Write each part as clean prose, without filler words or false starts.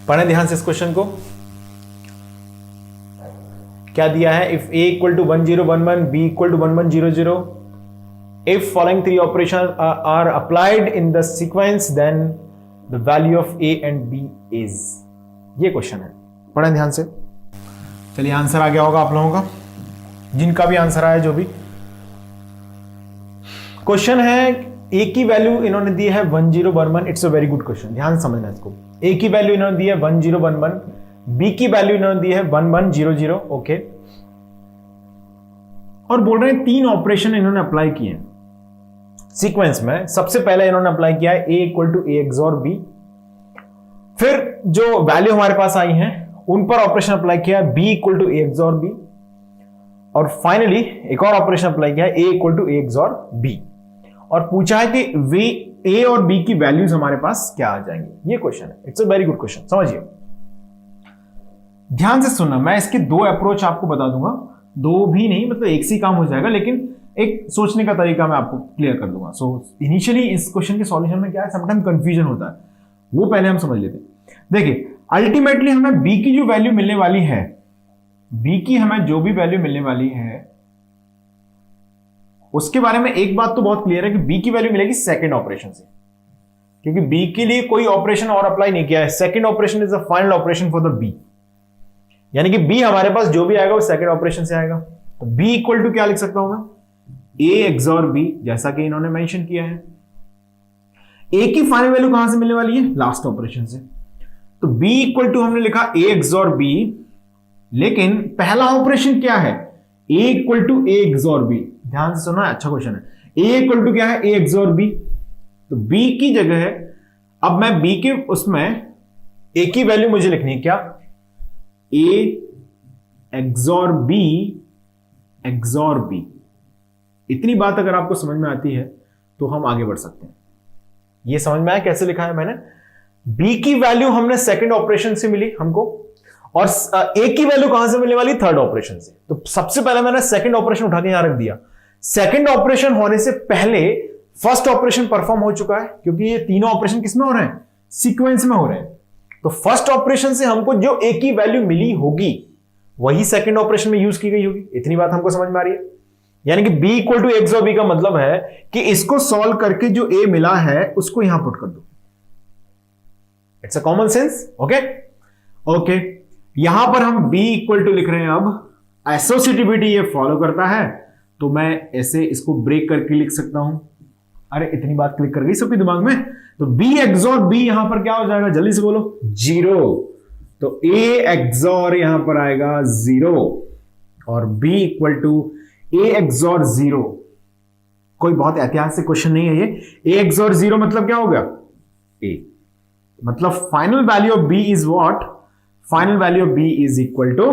पढ़ें ध्यान से इस क्वेश्चन को। क्या दिया है? If a equal to 1011, b equal to 1100, if following three operations are applied in the sequence, then the value of a and b is। ये क्वेश्चन है, पढ़ें ध्यान से। चलिए आंसर आ गया होगा आप लोगों का, जिनका भी आंसर आया, जो भी क्वेश्चन है। a की वैल्यू इन्होंने दी है 1011। It's a very good question, ध्यान समझना इसको। a की वैल्यू इन्होंने दी है 1011, b की वैल्यू इन्होंने दी है 1100। ओके, और बोल रहे हैं तीन ऑपरेशन इन्होंने अप्लाई किए हैं सीक्वेंस में। सबसे पहले इन्होंने अप्लाई किया है a equal to a XOR b, फिर जो वैल्यू हमारे पास आई हैं उन पर ऑपरेशन अप्लाई किया है b equal to a XOR b, और फाइनली एक और ऑपरेशन अप्लाई किया है a equal to a XOR b, और पूछा है कि वे a और b की वैल्यूज हमारे पास क्या आ जाएंगी। ये क्वेश्चन है। It's a very good question, समझिए ध्यान से सुनना। मैं इसके दो अप्रोच आपको बता दूंगा, दो भी नहीं, मतलब एक से काम हो जाएगा, लेकिन एक सोचने का तरीका मैं आपको क्लियर कर दूंगा। सो इनिशियली इस क्वेश्चन के सॉल्यूशन में क्या है, समटाइम कंफ्यूजन होता है, वो पहले हम समझ लेते हैं। देखिए अल्टीमेटली हमें b की जो वैल्यू मिलने वाली है, b की हमें जो भी वैल्यू मिलने वाली है उसके बारे में एक बात तो बहुत क्लियर है कि b की वैल्यू मिलेगी सेकंड ऑपरेशन से, क्योंकि b के लिए कोई ऑपरेशन और अप्लाई नहीं किया है। Second operation is the final operation for the b, यानी कि b हमारे पास जो भी आएगा वो सेकंड ऑपरेशन से आएगा। तो b इक्वल टू क्या लिख सकता हूं मैं? a XOR b, जैसा कि इन्होंने मेंशन किया है। a की फाइनल वैल्यू कहां से मिलने वाली है? लास्ट ऑपरेशन से। तो b इक्वल टू हमने लिखा a XOR b, लेकिन पहला ऑपरेशन क्या है? a equal to a XOR b। ध्यान से सुना, अच्छा क्वेश्चन है। a इक्वल टू क्या है? a XOR b। तो b की जगह है, अब मैं b के उसमें a की वैल्यू मुझे लिखनी है क्या? a XOR b XOR b। इतनी बात अगर आपको समझ में आती है तो हम आगे बढ़ सकते हैं। ये समझ में आया कैसे लिखा है मैंने? b की वैल्यू हमने सेकंड ऑपरेशन से मिली हमको, और a की वैल्यू कहां से मिलने वाली? थर्ड ऑपरेशन से। तो सबसे पहले मैंने सेकंड ऑपरेशन उठा के यहां रख दिया। सेकंड ऑपरेशन होने से पहले फर्स्ट ऑपरेशन परफॉर्म हो चुका है, क्योंकि ये तीनों ऑपरेशन किसमें हो रहे हैं? सीक्वेंस में हो रहे हैं। तो फर्स्ट ऑपरेशन से हमको जो a की वैल्यू मिली होगी वही सेकंड ऑपरेशन में यूज की गई होगी। इतनी बात हमको समझ में आ रही है। यानी कि b equal to XOR b का मतलब है कि इसको सॉल्व करके जो a मिला है उसको यहां पुट कर दो। It's a common sense. Okay okay, यहां पर हम b इक्वल टू लिख रहे हैं। अब एसोसिएटिविटी ये फॉलो करता है, तो मैं ऐसे इसको ब्रेक करके लिख सकता हूं। अरे इतनी बात क्लिक कर गई सबके दिमाग में? तो b XOR b यहां पर क्या हो जाएगा? जल्दी से बोलो। 0। तो a XOR यहां पर आएगा 0, और b equal to a XOR 0। कोई बहुत ऐतिहासिक क्वेश्चन नहीं है ये। a XOR 0 मतलब क्या हो गया? a, मतलब final value of b is what? Final value of b is equal to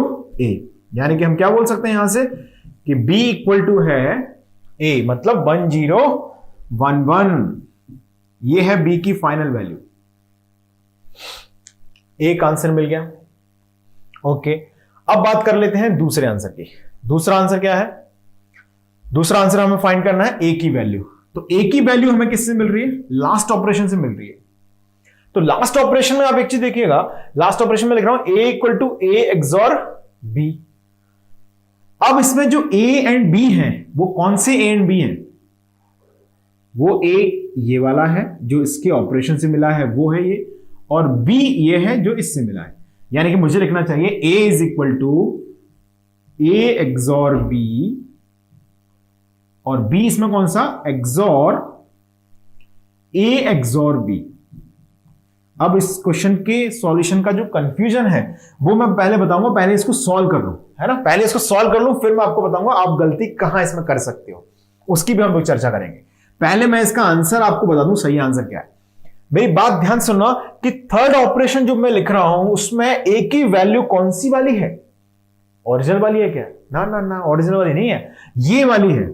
a। यानी कि हम क्या बोल सकते हैं यहां से कि b इक्वल टू है a, मतलब 1011। ये है b की फाइनल वैल्यू। एक आंसर मिल गया। ओके, अब बात कर लेते हैं दूसरे आंसर की। दूसरा आंसर क्या है? दूसरा आंसर हमें फाइंड करना है a की वैल्यू। तो a की वैल्यू हमें किससे मिल रही है? लास्ट ऑपरेशन से मिल रही है। तो लास्ट ऑपरेशन में आप एक चीज देखिएगा, लास्ट ऑपरेशन में लिख रहा हूं a equal to a XOR b। अब इसमें जो a एंड b हैं वो कौन से a एंड b हैं? वो a ये वाला है जो इसके ऑपरेशन से मिला है, वो है ये, और b ये है जो इससे मिला है। यानी कि मुझे लिखना चाहिए a is equal to a XOR b, और b इसमें कौन सा? XOR a XOR b। अब इस क्वेश्चन के सॉल्यूशन का जो कंफ्यूजन है वो मैं पहले बताऊंगा, पहले इसको सॉल्व कर लूं, है ना? पहले इसको सॉल्व कर लूं, फिर मैं आपको बताऊंगा आप गलती कहां इसमें कर सकते हो, उसकी भी हम लोग चर्चा करेंगे। पहले मैं इसका आंसर आपको बता दूं, सही आंसर क्या है। मेरी बात ध्यान सुनना कि थर्ड ऑपरेशन जो मैं लिख रहा हूं उसमें a की वैल्यू कौन सी वाली है? ओरिजिनल वाली है क्या? ना ना ना, ओरिजिनल वाली नहीं है, ये वाली है।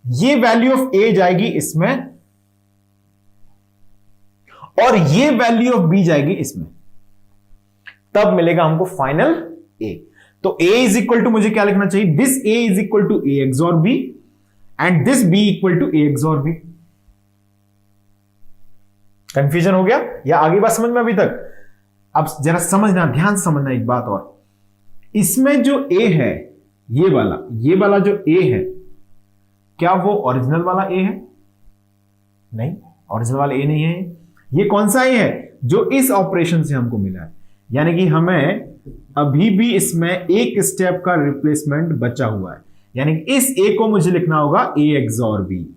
ये वैल्यू ऑफ a जाएगी इसमें, और ये वैल्यू ऑफ b जाएगी इसमें, तब मिलेगा हमको फाइनल a। तो a इज इक्वल टू, मुझे क्या लिखना चाहिए? This a is equal to a XOR b and this b equal to a XOR b। Confusion हो गया या आगे बात समझ में? अभी तक अब जरा समझना, ध्यान से समझना एक बात और, इसमें जो ए है ये वाला जो ए है, क्या वो ओरिजिनल वाला ए है? नहीं, ओरिजिनल वाला ए नहीं है। ये कौन सा ए है? जो इस ऑपरेशन से हमको मिला है। यानी कि हमें अभी भी इसमें एक स्टेप का रिप्लेसमेंट बचा हुआ है। यानी कि इस ए को मुझे लिखना होगा ए एक्सॉर बी।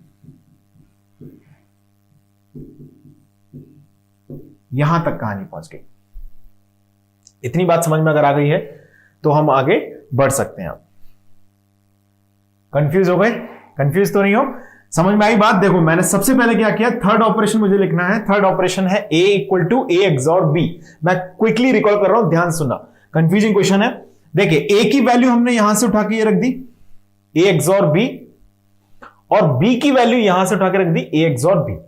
यहां तक कहानी पहुंच गई। इतनी बात समझ में अगर आ गई है तो हम आगे बढ़ सकते हैं। आप कंफ्यूज हो गए? कंफ्यूज तो नहीं हो? समझ में आई बात? देखो मैंने सबसे पहले क्या किया, थर्ड ऑपरेशन मुझे लिखना है। थर्ड ऑपरेशन है A equal to A XOR B. मैं क्विकली रिकॉल कर रहा हूं, ध्यान सुनना, कंफ्यूजिंग क्वेश्चन है। देखिए ए की वैल्यू हमने यहां से उठा के ये रख दी ए एक्सॉर बी, और बी की वैल्यू यहां से उठा के रख दी ए एक्सॉर बी।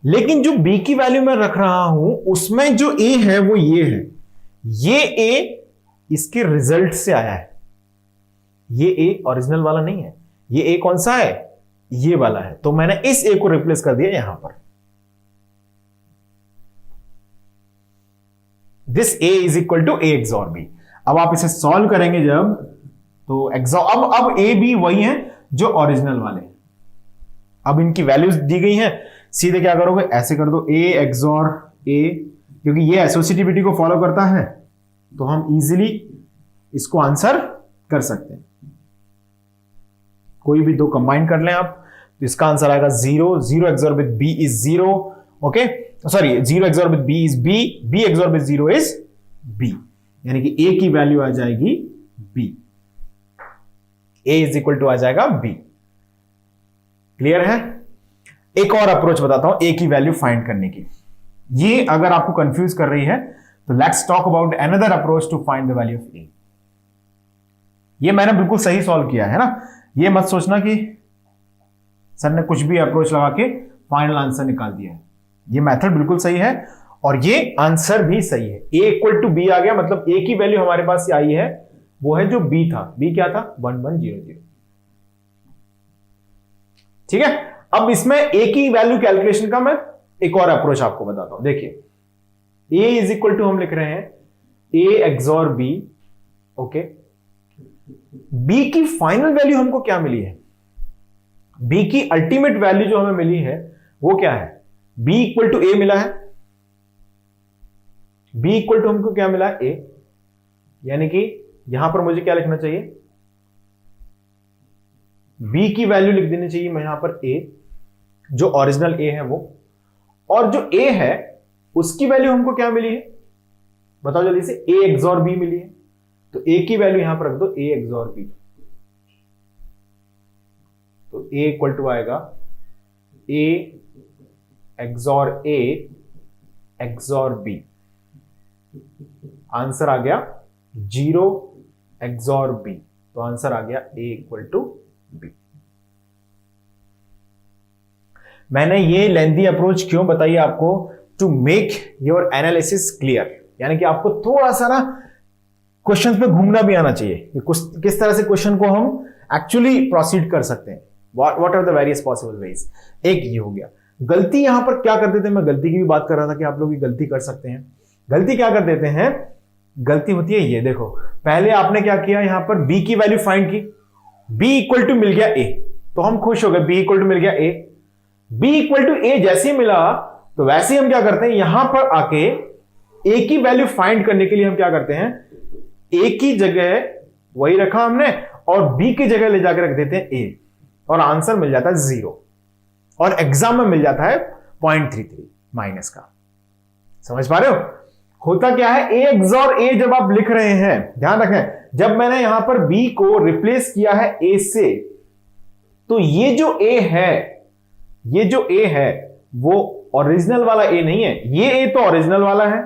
लेकिन जो बी की वैल्यू मैं रख रहा हूं उसमें जो ए है वो ये है। ये ए इसके रिजल्ट से आया है। ये ए ओरिजिनल वाला नहीं है। ये ए कौन सा है? ये वाला है। तो मैंने इस ए को रिप्लेस कर दिया यहां पर। This a is equal to A XOR b. अब आप इसे सॉल्व करेंगे जब, तो एक्सॉर अब ए बी वही है जो ओरिजिनल वाले। अब इनकी वैल्यूज दी गई हैं, सीधे क्या करोगे, ऐसे कर दो ए एक्सॉर ए, क्योंकि ये एसोसिएटिविटी को फॉलो करता है तो हम इजीली इसको आंसर कर सकते हैं। कोई भी दो कंबाइन कर लें आप तो इसका आंसर आएगा 0। 0 XOR with B is 0। Okay, sorry 0 XOR with B is B, B XOR with 0 is B. यानी कि ए की वैल्यू आ जाएगी B. A is equal to आ जाएगा बी। क्लियर है? एक और अप्रोच बताता हूं ए की वैल्यू फाइंड करने की। ये अगर आपको कंफ्यूज कर रही है तो let's talk about another approach to find the value of A. ये मैंने बिल्कुल सही सॉल्व किया है ना। ये मत सोचना कि सर ने कुछ भी अप्रोच लगा के फाइनल आंसर निकाल दिया है। ये मेथड बिल्कुल सही है और ये आंसर भी सही है। ए इक्वल टू बी आ गया, मतलब ए की वैल्यू हमारे पास आई है, वो है जो बी था। बी क्या था? 1100। ठीक है, अब इसमें ए की वैल्यू कैलकुलेशन का मैं एक और अप्रोच आपको बताता हूं। देखिए ए इज इक्वल टू हम लिख रहे हैं a XOR b. Okay, b की फाइनल वैल्यू हमको क्या मिली है? बी की अल्टीमेट वैल्यू जो हमें मिली है वो क्या है? बी इक्वल टू ए मिला है। बी इक्वल टू हमको क्या मिला है? ए। यानी कि यहां पर मुझे क्या लिखना चाहिए? बी की वैल्यू लिख देनी चाहिए मैं यहां पर ए, जो ओरिजिनल ए है वो, और जो ए है उसकी वैल्यू हमको क्या मिली है बताओ जल्दी से? ए एक्सॉर बी मिली है। तो ए की वैल्यू यहां पर रख दो ए एक्सॉर बी। तो ए इक्वल टू आएगा A XOR A XOR B. Answer आ गया 0 एक्सॉर बी। तो आंसर आ गया ए इक्वल टू बी। मैंने ये लेंथी अप्रोच क्यों बताई आपको? To make your analysis clear. यानी कि आपको थोड़ा सा ना क्वेश्चन पे घूमना भी आना चाहिए कि किस तरह से क्वेश्चन को हम एक्चुअली प्रोसीड कर सकते हैं। What are the various possible ways. एक ये हो गया। गलती यहां पर क्या करते थे, मैं गलती की भी बात कर रहा था कि आप लोग ये गलती कर सकते हैं। गलती क्या कर देते हैं? गलती होती है ये, देखो पहले आपने क्या किया, यहां पर b की वैल्यू फाइंड की, b इक्वल टू मिल गया a, तो हम खुश हो गए, b इक्वल टू मिल गया a। b equal to a जैसे ही मिला तो वैसे ही हम क्या करते हैं, यहां पर आके a की वैल्यू फाइंड करने के लिए हम क्या करते हैं, a की जगह वही रखा हमने और b की जगह ले जाकर रख देते हैं a, और आंसर मिल जाता है 0, और एग्जाम में मिल जाता है 0.33 माइनस का। समझ पा रहे हो? होता क्या है, a एक्सॉर a जब आप लिख रहे हैं, ध्यान रखें, जब मैंने यहां पर b को रिप्लेस किया है a से, तो ये जो a है वो ओरिजिनल वाला a नहीं है। ये a तो ओरिजिनल वाला है,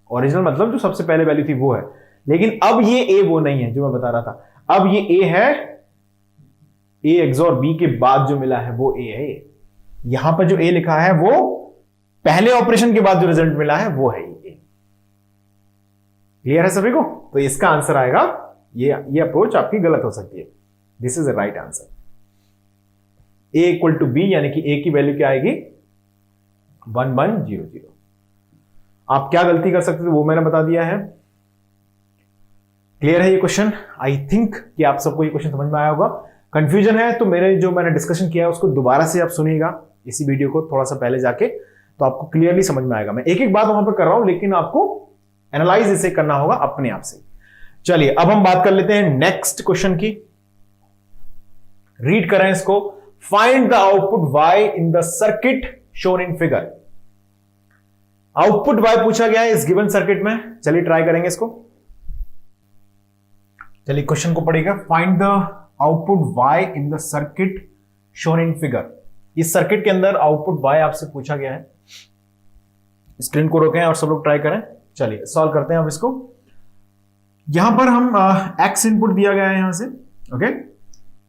ओरिजिनल मतलब जो सबसे पहले वैल्यू थी वो है, लेकिन अब ये a वो नहीं है जो मैं बता रहा था। अब ये a है, a एक्सॉर b के बाद जो मिला है वो a है। यहां पर जो a लिखा है वो पहले ऑपरेशन के बाद जो रिजल्ट मिला है वो है a। क्लियर है सभी को? तो इसका आंसर आएगा, ये अप्रोच आपकी गलत हो सकती है। This is the right answer. a equal to B, यानी कि a की वैल्यू क्या आएगी 1100। आप क्या गलती कर सकते थे वो मैंने बता दिया है। क्लियर है ये क्वेश्चन? आई थिंक कि आप सबको ये क्वेश्चन समझ में आया होगा। कंफ्यूजन है तो मेरे जो मैंने डिस्कशन किया है उसको दोबारा से आप सुनिएगा इसी वीडियो को थोड़ा सा पहले जाके, तो आपको क्लियरली समझ में आएगा। मैं एक एक बात वहां पर कर रहा हूं लेकिन आपको एनालाइज इसे करना होगा अपने आप से। चलिए अब हम बात कर लेते हैं नेक्स्ट क्वेश्चन की। रीड करें इसको। Find the output y in the circuit shown in figure. Output y पूछा गया है इस गिवन सर्किट में। चलिए ट्राई करेंगे इसको। चलिए क्वेश्चन को पढ़िएगा। Find the output y in the circuit shown in figure. इस सर्किट के अंदर आउटपुट y आपसे पूछा गया है। स्क्रीन को रोकें और सब लोग ट्राई करें। चलिए सॉल्व करते हैं अब इसको। यहां पर हम x इनपुट दिया गया है यहां से, ओके,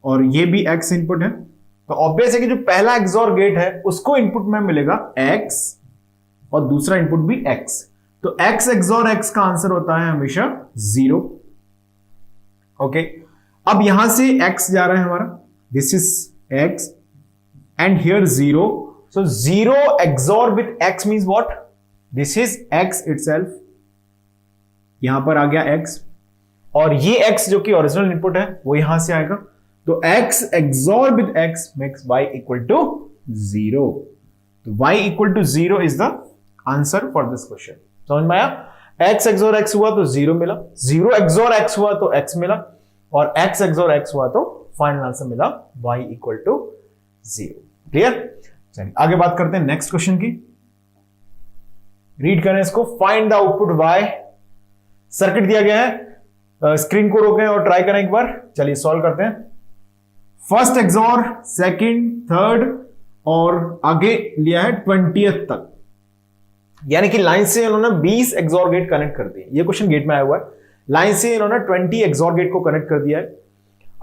और ये भी x इनपुट है। तो ऑब्वियस है कि जो पहला XOR गेट है उसको इनपुट में मिलेगा x और दूसरा इनपुट भी x। तो x XOR x का आंसर होता है हमेशा 0। ओके, अब यहां से x जा रहा है हमारा, this is x and here 0। So 0 XOR with x means what? This is x itself. यहां पर आ गया x और ये x जो कि ओरिजिनल इनपुट है वो यहां से आएगा। तो x XOR with x makes y equal to 0। तो y equal to 0 is the answer for this question। समझ में आया? x XOR x हुआ तो 0 मिला, 0 XOR x हुआ तो x मिला, और x XOR x हुआ तो फाइनल आंसर मिला y equal to 0। क्लियर? चलिए आगे बात करते हैं नेक्स्ट क्वेश्चन की। रीड करें इसको। Find the output y। Circuit दिया गया है, स्क्रीन को रोकें और ट्राई करें एक बार। चलिए सॉल्व करते हैं। फर्स्ट XOR, सेकंड, थर्ड और आगे लिया है 20th तक, यानी कि लाइन से इन्होंने 20 XOR गेट कनेक्ट कर दिए। ये क्वेश्चन गेट में आया हुआ है। लाइन से इन्होंने 20 XOR गेट को कनेक्ट कर दिया है।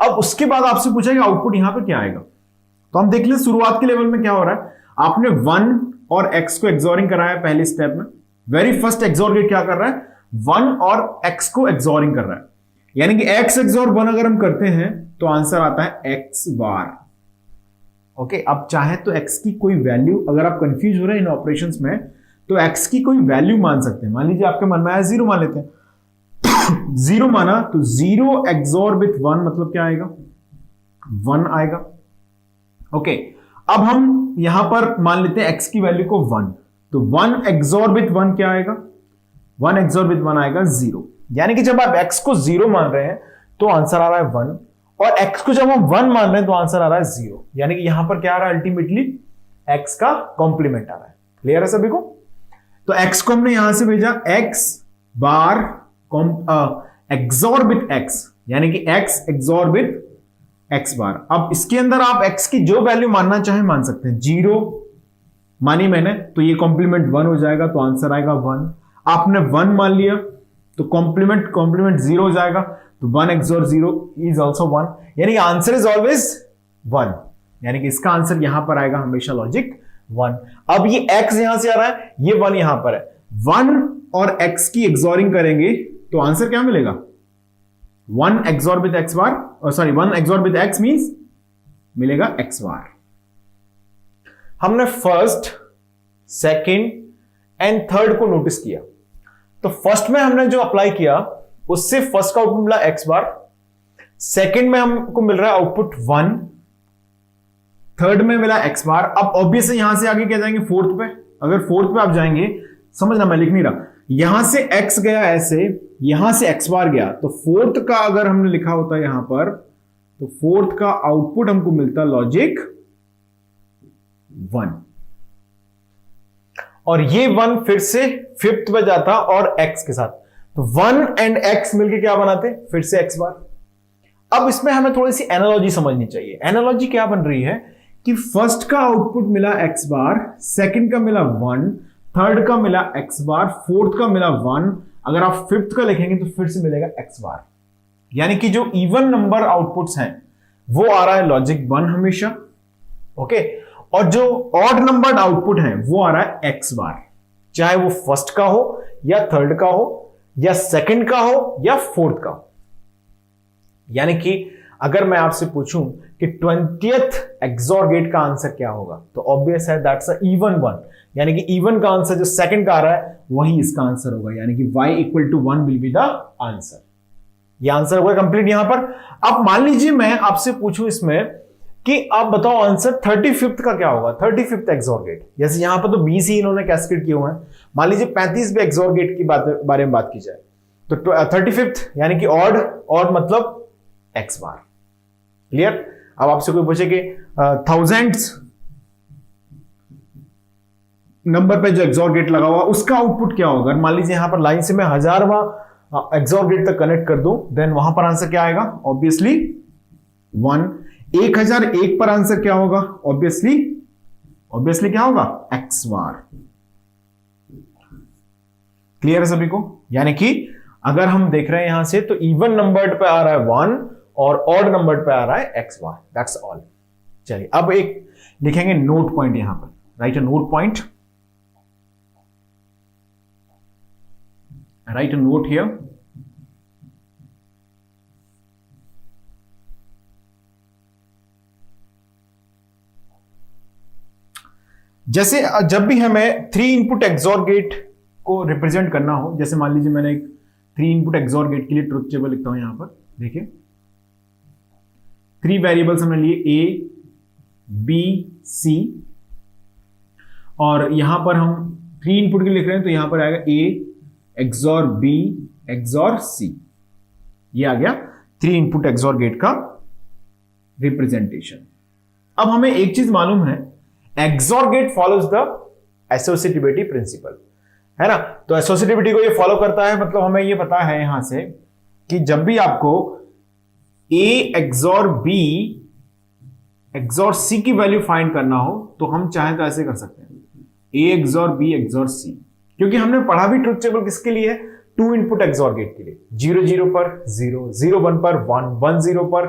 अब उसके बाद आपसे पूछा कि आउटपुट यहां पर क्या आएगा। तो हम देख लें शुरुआत के लेवल में क्या हो रहा है। आपने 1 और x को एक्सोरिंग कराया पहले स्टेप में। वेरी फर्स्ट XOR गेट क्या कर रहा है? 1 और x को एक्सोरिंग कर रहा है, यानी कि x XOR 1 अगर हम करते हैं तो आंसर आता है x बार। ओके, अब चाहे तो x की कोई वैल्यू, अगर आप कंफ्यूज हो रहे हैं इन ऑपरेशंस में तो x की कोई वैल्यू मान सकते हैं। मान लीजिए आपके मन में आया 0 मान लेते हैं। 0 माना तो 0 XOR विथ 1 मतलब क्या आएगा? 1 आएगा। ओके, अब हम यहां पर मान लेते हैं x की वैल्यू को 1, तो 1 XOR विथ 1 क्या आएगा? 1 XOR विथ 1 आएगा 0। यानी कि जब आप x को 0 मान रहे हैं तो आंसर आ रहा है 1, और x को जब हम 1 मान रहे हैं तो आंसर आ रहा है 0। यानी कि यहां पर क्या आ रहा है? अल्टीमेटली x का कॉम्प्लीमेंट आ रहा है। क्लियर है सभी को? तो x को हमने यहां से भेजा x bar XOR with x, यानी कि x XOR विथ x बार। अब इसके अंदर आप x की जो वैल्यू मानना चाहे मान सकते हैं। 0 मानी मैंने तो ये कॉम्प्लीमेंट 1 हो जाएगा, तो आंसर आएगा 1। आपने 1 मान लिया तो कॉम्प्लीमेंट 0 हो जाएगा, तो 1 XOR 0 इज ऑल्सो 1, यानी आंसर इज ऑलवेज 1। यानी कि इसका आंसर यहां पर आएगा हमेशा लॉजिक 1। अब ये x यहां से आ रहा है, ये 1 यहां पर है। 1 और x की एक्सोरिंग करेंगे तो आंसर क्या मिलेगा? 1 XOR with x bar, sorry 1 XOR with x means मिलेगा x बार। हमने फर्स्ट, सेकंड एंड थर्ड को नोटिस किया। तो फर्स्ट में हमने जो अप्लाई किया उससे फर्स्ट का आउटपुट मिला x बार, सेकंड में हमको मिल रहा है आउटपुट 1, थर्ड में मिला x बार। अब ऑब्वियसली यहां से आगे क्या जाएंगे? फोर्थ पे। अगर फोर्थ पे आप जाएंगे, समझना मैं लिख नहीं रहा, यहां से x गया ऐसे, यहां से x बार गया, तो फोर्थ का अगर हमने लिखा होता यहां पर, तो फोर्थ का आउटपुट हमको मिलता लॉजिक 1, और ये 1 फिर से फिफ्थ पे जाता और x के साथ, तो 1 एंड x मिलके क्या बनाते? फिर से x बार। अब इसमें हमें थोड़ी सी एनालॉजी समझनी चाहिए। एनालॉजी क्या बन रही है कि फर्स्ट का आउटपुट मिला x बार, सेकंड का मिला 1, थर्ड का मिला x बार, फोर्थ का मिला 1, अगर आप फिफ्थ का लिखेंगे तो फिर से मिलेगा x बार। यानी कि जो इवन नंबर आउटपुट्स हैं वो आ रहा है लॉजिक 1 हमेशा, ओके, और जो ऑड नंबर आउटपुट है वो आ रहा है x बार, चाहे वो फर्स्ट का हो या थर्ड का हो या सेकंड का हो या फोर्थ का हो। यानी कि अगर मैं आपसे पूछूं कि 20th XOR गेट का आंसर क्या होगा, तो ऑब्वियस है दैट्स अ इवन वन, यानी कि इवन का आंसर जो सेकंड का आ रहा है वही इसका आंसर होगा, यानी कि y equal to 1 will be the answer. ये आंसर होगा कंप्लीट यहां पर। अब मान लीजिए मैं आपसे पूछूं इसमें कि आप बताओ आंसर 35th का क्या होगा, 35th XOR गेट। जैसे यहां पर तो 20 ही इन्होंने कैस्केड किए हुए हैं, मान लीजिए 35वें XOR गेट की बारे में बात की जाए तो 35th यानी कि ऑड मतलब x बार। क्लियर। अब आपसे कोई पूछे कि थाउजेंड्स नंबर पे जो XOR गेट लगा हुआ उसका आउटपुट क्या होगा, मान लीजिए यहां पर लाइन से मैं 1000वां XOR गेट तक कनेक्ट कर दूं, देन वहां पर आंसर क्या आएगा, ऑब्वियसली 1। 1001 पर आंसर क्या होगा, ऑब्वियसली क्या होगा, x बार। क्लियर है सभी को। यानी कि अगर हम देख रहे हैं यहां से तो इवन नंबर पे आ रहा है 1 और ऑड नंबर पे आ रहा है x बार, दैट्स ऑल। चलिए अब एक लिखेंगे नोट पॉइंट यहां पर, right a note point, right a note here. जैसे जब भी हमें 3 इनपुट XOR गेट को रिप्रेजेंट करना हो, जैसे मान लीजिए मैंने एक 3 इनपुट XOR गेट के लिए ट्रुथ टेबल लिखता हूं यहां पर, देखिए 3 वेरिएबल्स हमने लिए A, B, C, और यहां पर हम 3 इनपुट के लिख रहे हैं तो यहां पर आएगा A XOR B XOR C। ये आ गया 3 इनपुट XOR गेट का रिप्रेजेंटेशन। अब हमें एक चीज मालूम है, XOR gate follows the associativity principle, है ना। तो एसोसिएटिविटी को ये फॉलो करता है, मतलब हमें ये पता है यहां से कि जब भी आपको A XOR B XOR C की वैल्यू फाइंड करना हो तो हम चाहें तो ऐसे कर सकते हैं, A XOR B XOR C, क्योंकि हमने पढ़ा भी ट्रुथ टेबल किसके लिए है, 2 इनपुट XOR गेट के लिए। 0 0 पर 0, 0 1 पर 1, 1 0 पर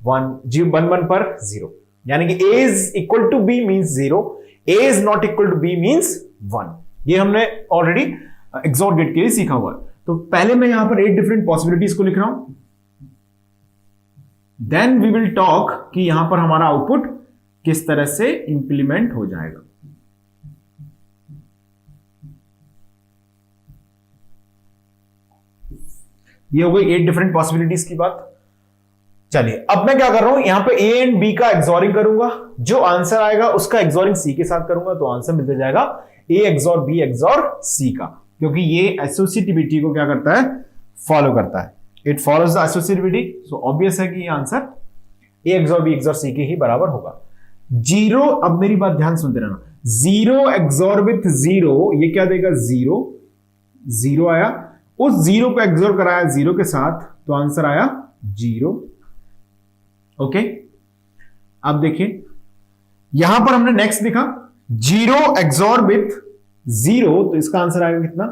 1, 1 1 पर 0, यानी कि A is equal to B means 0, A is not equal to B means 1। ये हमने ऑलरेडी XOR गेट के लिए सीखा हुआ है। तो पहले मैं यहां पर 8 डिफरेंट पॉसिबिलिटीज को लिख रहा हूं, देन वी विल टॉक कि यहां पर हमारा आउटपुट किस तरह से इंप्लीमेंट हो जाएगा। ये हो गई 8 डिफरेंट पॉसिबिलिटीज की बात। चलिए अब मैं क्या कर रहा हूं, यहां पे A एंड B का एक्सॉरिंग करूंगा, जो आंसर आएगा उसका एक्सॉरिंग C के साथ करूंगा, तो आंसर मिलता जाएगा A XOR B XOR C का, क्योंकि ये एसोसिएटिविटी को क्या करता है, फॉलो करता है। It follows the associativity, so obvious है कि ये answer A XOR B XOR C के ही बराबर होगा। 0, अब मेरी बात ध्यान सुनते रहना, 0 XOR विथ 0, ये क्या देगा, 0 0 आया, उस 0 को XOR कराया 0 के साथ तो आंसर आया 0। ओके, अब देखिए यहां पर हमने नेक्स्ट लिखा 0 XOR विथ 0, तो इसका आंसर आएगा कितना,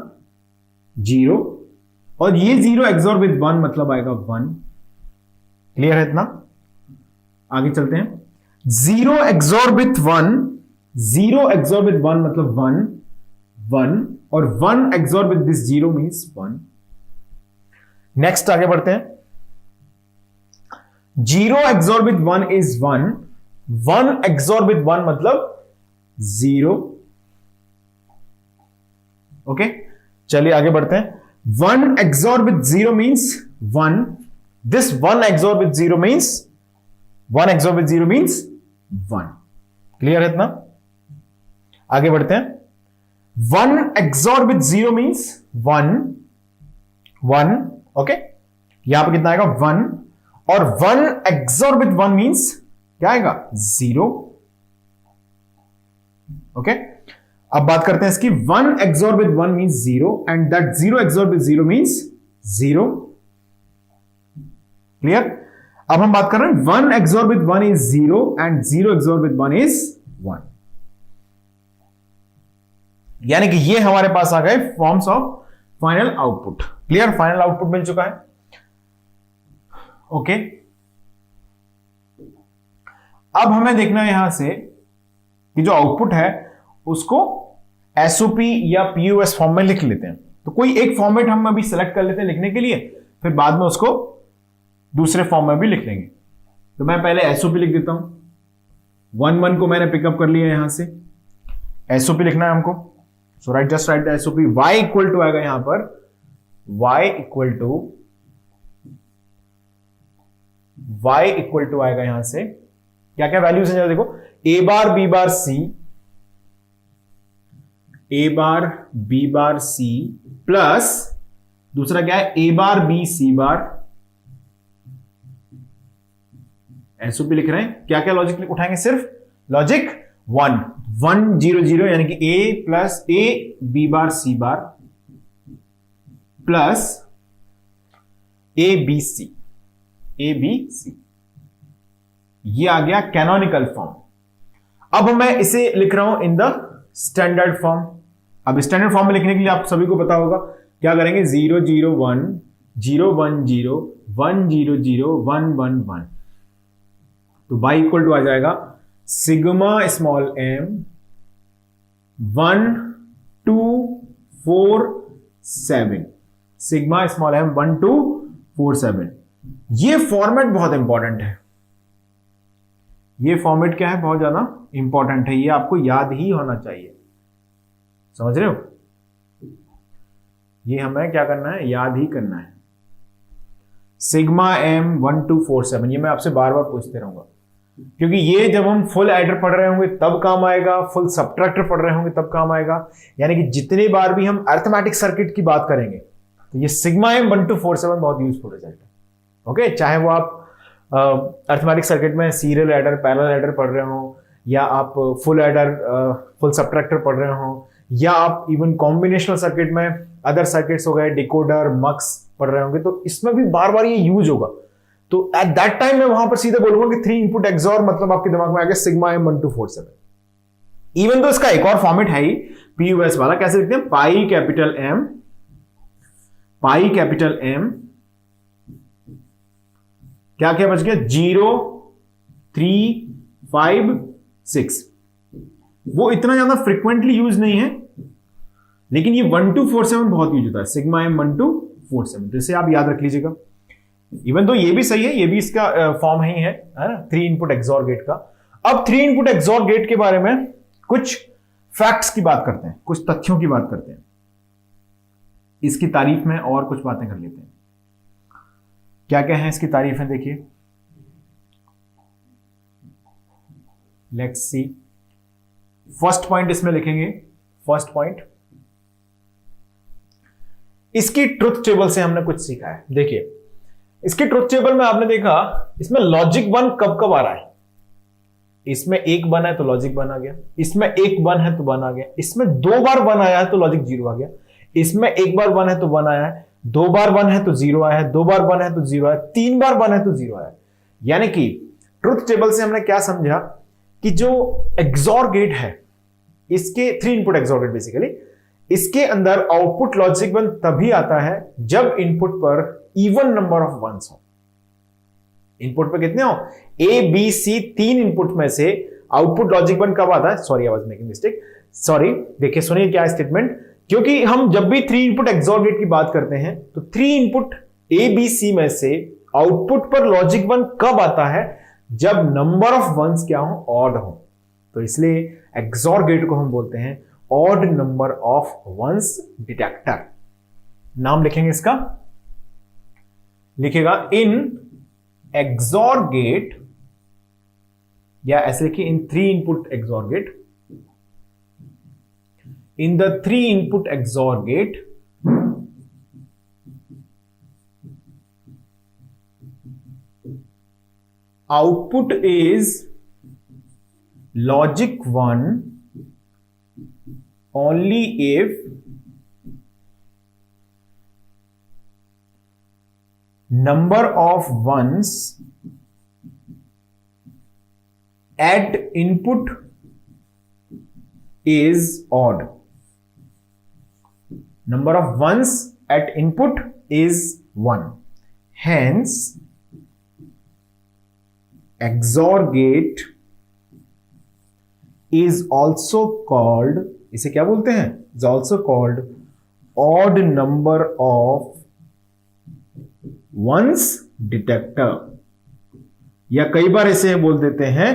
0, और ये 0 XOR विथ 1 मतलब आएगा 1। क्लियर है इतना, आगे चलते हैं। 0 XOR विथ 1, 0 XOR विथ 1 मतलब 1 1, और 1 XOR with this 0 means 1। Next आगे बढ़ते हैं। 0 XOR with 1 is 1, 1 XOR with 1 मतलब 0। ओके, चलिए आगे बढ़ते हैं। 1 XOR with 0 means 1, this 1 XOR with 0 means 1 XOR with 0 means 1। Clear है इतना, आगे बढ़ते हैं। 1 XOR with 0 means 1 1, ओके, यहां पर कितना आएगा 1, और 1 XOR with 1 मींस क्या आएगा, 0। ओके, अब बात करते हैं इसकी। 1 XOR with 1 means 0 and that 0 XOR with 0 means 0। Clear, अब हम बात कर रहे हैं 1 XOR with 1 is 0 and 0 XOR with 1 is 1, यानी कि ये हमारे पास आ गए forms of final output. Clear, final output मिल चुका है। ओके, अब हमें देखना है यहां से कि जो आउटपुट है उसको एसओपी या पीयूएस फॉर्म में लिख लेते हैं। तो कोई एक फॉर्मेट हम अभी सेलेक्ट कर लेते हैं लिखने के लिए, फिर बाद में उसको दूसरे फॉर्म में भी लिख लेंगे। तो मैं पहले एसओपी लिख देता हूं। 1 1 को मैंने पिकअप कर लिया यहां से, एसओपी लिखना है हमको। So right, just right the SOP. y equal to आएगा यहां पर, y इक्वल टू आएगा यहां से क्या क्या वैल्यूज है देखो, a bar b bar c, a bar b bar c plus दूसरा क्या है, a bar b c bar. SOP लिख रहे हैं, क्या क्या लॉजिक उठाएंगे, सिर्फ लॉजिक 1 1 0 0 यानी कि a plus a b bar c bar plus a b c, a b c। ये आ गया कैनोनिकल फॉर्म। अब मैं इसे लिख रहा हूं इन द स्टैंडर्ड फॉर्म। अब स्टैंडर्ड फॉर्म में लिखने के लिए आप सभी को पता होगा क्या करेंगे, 0 0 1 0 1 0 1 0 0 1 1 1। तो y इक्वल टू आ जाएगा sigma small m 1 2 4 7, sigma small m 1 2 4 7। ये फॉर्मेट बहुत इंपॉर्टेंट है। ये फॉर्मेट क्या है, बहुत ज्यादा इंपॉर्टेंट है, ये आपको याद ही होना चाहिए। समझ रहे हो, ये हमें क्या करना है, याद ही करना है। सिग्मा m 1 2 4 7, ये मैं आपसे बार बार पूछते रहूंगा, क्योंकि ये जब हम फुल एडर पढ़ रहे होंगे तब काम आएगा, फुल सबट्रैक्टर पढ़ रहे होंगे तब काम आएगा। यानी कि जितनी बार भी हम अरिथमेटिक सर्किट की बात करेंगे तो ये सिग्मा m 1 2 4 7 बहुत यूजफुल रिजल्ट है। ओके, चाहे वो आप अरिथमेटिक सर्किट में सीरियल एडर, पैरेलल एडर पढ़ रहे हो, या आप फुल एडर, फुल सबट्रैक्टर पढ़ रहे हो, या आप इवन कॉम्बिनेशनल सर्किट में अदर सर्किट्स हो गए, डिकोडर, मक्स पढ़ रहे होंगे, तो इसमें भी बार बार ये यूज होगा। तो एट दैट टाइम मैं वहां पर सीधे बोलूंगा कि 3 इनपुट एक्सॉर, मतलब आपके दिमाग में आ गया सिग्मा m 1 2 4 7। इवन तो इसका एक और फॉर्मेट है ही पीयूएस वाला, कैसे लिखते हैं, पाई कैपिटल M क्या क्या बच गया, 0 3 5 6। वो इतना ज्यादा फ्रिक्वेंटली यूज नहीं है, लेकिन ये 1 2 4 7 बहुत यूज होता है, सिग्मा m 1 2 4 7। तो इसे आप याद रख लीजिएगा। इवन तो ये भी सही है, ये भी इसका फॉर्म ही है ना, 3 इनपुट एक्सॉर गेट का। अब 3 इनपुट एक्सॉर गेट के बारे में कुछ फैक्ट्स की बात करते हैं, कुछ तथ्यों की बात करते हैं, इसकी तारीफ में और कुछ बातें कर लेते हैं। क्या क्या है इसकी तारीफ है, देखिए, लेट्स सी। फर्स्ट पॉइंट इसमें लिखेंगे, फर्स्ट पॉइंट, इसकी ट्रुथ टेबल से हमने कुछ सीखा है। देखिए, इसके ट्रुथ टेबल में आपने देखा, इसमें लॉजिक 1 कब कब आ रहा है, इसमें 1 1 है तो लॉजिक 1 आ गया, इसमें 1 1 है तो 1 आ गया, इसमें 2 बार 1 आया है तो लॉजिक 0 आ गया, इसमें 1 बार 1 है तो 1 आया है, 2 बार 1 है तो 0 आया है, 2 बार 1 है तो 0 आया, 3 बार 1 है तो 0 आया। यानी कि ट्रुथ टेबल से हमने क्या समझा कि जो एक्सॉर गेट है, इसके 3 इनपुट एक्सॉर गेट बेसिकली, इसके अंदर आउटपुट लॉजिक 1 तभी आता है जब इनपुट पर इवन नंबर ऑफ वंस हो। इनपुट पे कितने हो, ए बी सी, 3 इनपुट में से आउटपुट लॉजिक 1 कब आता है, sorry I was making mistake, sorry, देखिए सुनिए क्या स्टेटमेंट, क्योंकि हम जब भी 3 इनपुट एक्सॉर गेट की बात करते हैं तो 3 इनपुट ए बी सी में से आउटपुट पर लॉजिक 1 कब आता है, जब नंबर ऑफ वंस क्या हो, ऑड हो। तो इसलिए एक्सॉर गेट को हम बोलते हैं odd number of ones detector. नाम लिखेंगे इसका, लिखेगा इन एक्सॉर गेट, या ऐसे लिखिए in 3 input XOR gate, in the 3 input XOR gate, output is logic 1 only if number of ones at input is odd. Number of ones at input is 1. Hence, XOR gate is also called, इसे क्या बोलते हैं, is also called odd number of ones detector, या कई बार इसे बोल देते हैं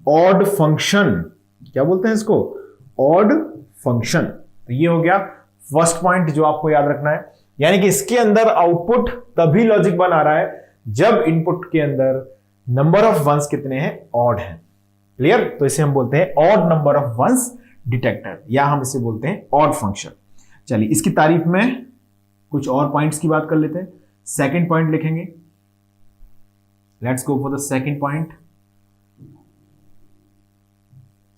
ऑड फंक्शन। क्या बोलते हैं इसको? Odd function. तो ये हो गया फर्स्ट पॉइंट जो आपको याद रखना है, यानी कि इसके अंदर आउटपुट तभी लॉजिक 1 आ रहा है जब इनपुट के अंदर नंबर ऑफ वंस कितने हैं? ऑड हैं। क्लियर? तो इसे हम बोलते हैं odd number of ones detector, या हम इसे बोलते हैं ऑड फंक्शन। चलिए इसकी तारीफ में कुछ और पॉइंट्स की बात कर लेते हैं। सेकंड पॉइंट लिखेंगे, let's go for the second point.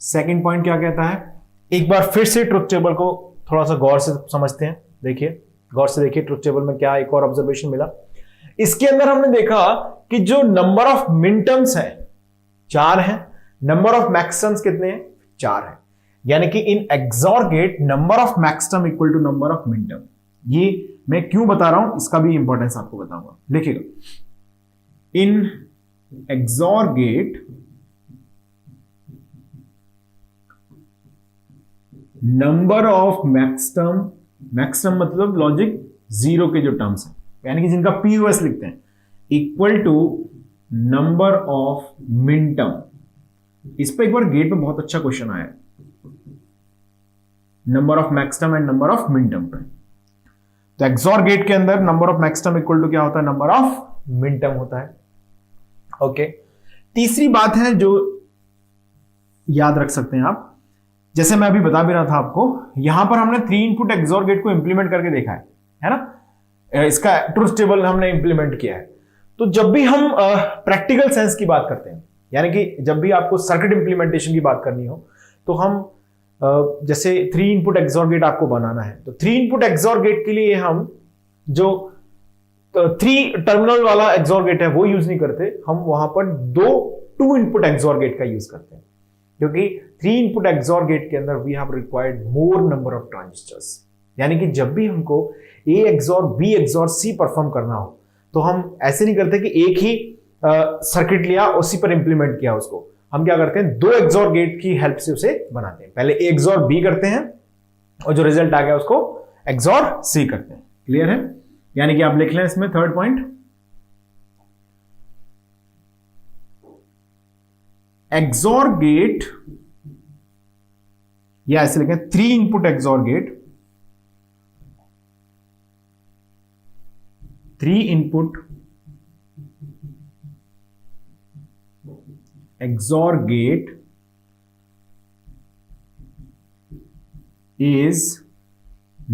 Second point क्या कहता है? एक बार फिर से ट्रुथ टेबल को थोड़ा सा गौर से समझते हैं। देखिए, गौर से देखिए ट्रुथ टेबल में क्या एक और ऑब्जर्वेशन मिला। इसके अंदर हमने देखा कि जो नंबर ऑफ मिनटर्म्स हैं 4 हैं, नंबर ऑफ मैक्सटर्म्स कितने हैं? 4 हैं। यानी कि in XOR gate number of maxterm equal to number of minterm. ये मैं क्यों बता रहा हूं इसका भी इंपॉर्टेंस आपको बताऊंगा। लिखिएगा, in XOR gate number of maxterm, maxterm मतलब लॉजिक 0 के जो टर्म्स हैं, यानी कि जिनका पीओएस लिखते हैं, equal to number of minterm. इस पर एक बार गेट में बहुत अच्छा क्वेश्चन आया, number of maxterm and number of minterm पे। तो एक्सॉर गेट के अंदर number of maxterm equal to क्या होता है? नंबर ऑफ मिनटर्म होता है। ओके, तीसरी बात है जो याद रख सकते हैं आप, जैसे मैं अभी बता भी रहा था आपको, यहां पर हमने 3 इनपुट एक्सॉर गेट को इंप्लीमेंट करके देखा है ना? इसका ट्रुथ टेबल हमने इंप्लीमेंट किया है। तो जब भी हम प्रैक्टिकल सेंस की बात करते हैं, यानी कि जब भी आपको सर्किट इंप्लीमेंटेशन की बात करनी हो, तो हम जैसे 3 इनपुट एक्सॉर गेट आपको बनाना है, तो 3 इनपुट एक्सॉर गेट के लिए हम जो 3 टर्मिनल वाला एक्सॉर गेट है वो यूज नहीं करते, हम वहां पर 2 इनपुट एक्सॉर गेट का यूज करते हैं, क्योंकि 3 इनपुट एक्सॉर गेट के अंदर we have required more number of transistors. यानी कि जब भी हमको A XOR B XOR C perform करना हो, तो हम ऐसे नहीं करते कि एक ही सर्किट लिया उसी पर इंप्लीमेंट किया उसको। हम क्या करते हैं? 2 एक्सॉर गेट की हेल्प से उसे बनाते हैं। पहले ए एक्सॉर बी करते हैं और जो रिजल्ट आ गया उसको एक्सॉर सी करते हैं। क्लियर है? यानी कि आप लिख लें इसमें थर्ड पॉइंट, एक्सॉर गेट, या ऐसे लिखें 3 input XOR gate, 3 input XOR gate is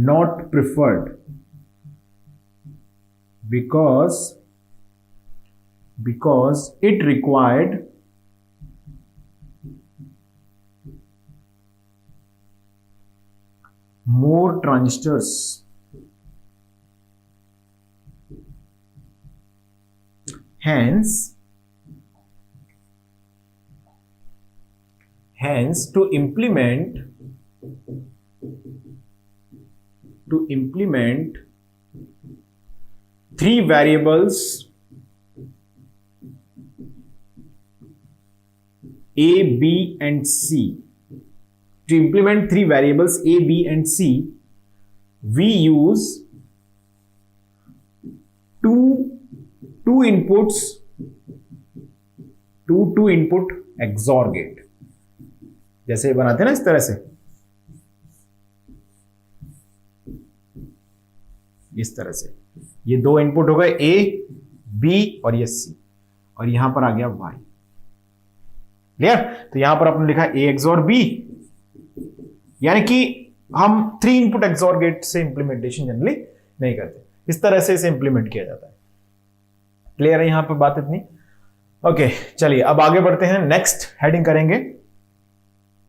not preferred because it required more transistors. Hence to implement 3 variables A, B and C, to implement 3 variables A, B and C, we use two inputs, two input XOR gate। जैसे बनाते हैं ना इस तरह से, इस तरह से ये 2 इनपुट हो गए ए, बी और ये सी, और यहां पर आ गया वाई। क्लियर? तो यहां पर आपने लिखा ए एक्सॉर बी, यानी कि हम 3 इनपुट एक्सॉर गेट से इंप्लीमेंटेशन जनरली नहीं करते, इस तरह से इसे इंप्लीमेंट किया जाता है। क्लियर है यहां पर बात इतनी? ओके, चलिए अब आगे बढ़ते हैं, नेक्स्ट हेडिंग करेंगे